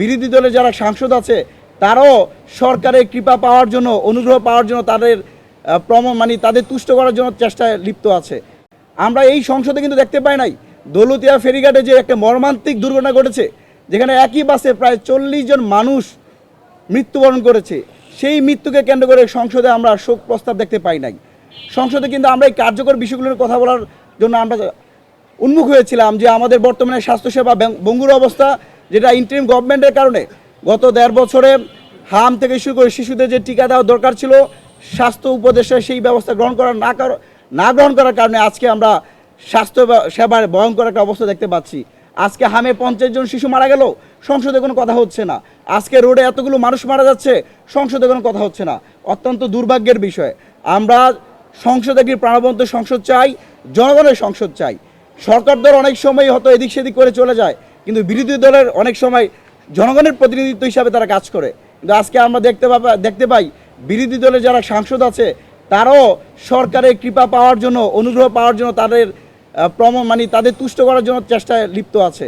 বিরোধী দলের যারা সাংসদ আছে তারাও সরকারের কৃপা পাওয়ার জন্য, অনুগ্রহ পাওয়ার জন্য তাদের তাদের তুষ্ট করার জন্য চেষ্টায় লিপ্ত আছে। আমরা এই সংসদে কিন্তু দেখতে পাই নাই দৌলতিয়া ফেরিঘাটে যে একটা মর্মান্তিক দুর্ঘটনা ঘটেছে, যেখানে একই বাসে প্রায় 40 জন মানুষ মৃত্যুবরণ করেছে। সেই মৃত্যুকে কেন্দ্র করে সংসদে আমরা শোক প্রস্তাব দেখতে পাই নাই। সংসদে কিন্তু আমরা এই কার্যকর বিষয়গুলোর কথা বলার জন্য আমরা উন্মুখ হয়েছিলাম যে আমাদের বর্তমানে স্বাস্থ্যসেবা ভঙ্গুর অবস্থা, যেটা ইন্টারিম গভর্নমেন্টের কারণে গত 1.5 বছরে হাম থেকে শুরু করে শিশুদের যে টিকা দেওয়া দরকার ছিল, স্বাস্থ্য উপদেষ্টা সেই ব্যবস্থা না গ্রহণ করার কারণে আজকে আমরা স্বাস্থ্য সেবার ভয়ঙ্কর একটা অবস্থা দেখতে পাচ্ছি। আজকে হামে 50 জন শিশু মারা গেল, সংসদে কোনো কথা হচ্ছে না। আজকে রোডে এতগুলো মানুষ মারা যাচ্ছে, সংসদে কোনো কথা হচ্ছে না। অত্যন্ত দুর্ভাগ্যের বিষয়। আমরা সংসদে একটি প্রাণবন্ত সংসদ চাই, জনগণের সংসদ চাই। সরকার দল অনেক সময় হয়তো এদিক সেদিক করে চলে যায়, কিন্তু বিরোধী দলের অনেক সময় জনগণের প্রতিনিধিত্ব হিসাবে তারা কাজ করে। কিন্তু আজকে আমরা দেখতে পাই বিরোধী দলের যারা সাংসদ আছে তারাও সরকারের কৃপা পাওয়ার জন্য, অনুগ্রহ পাওয়ার জন্য তাদের তাদের তুষ্ট করার জন্য চেষ্টায় লিপ্ত আছে।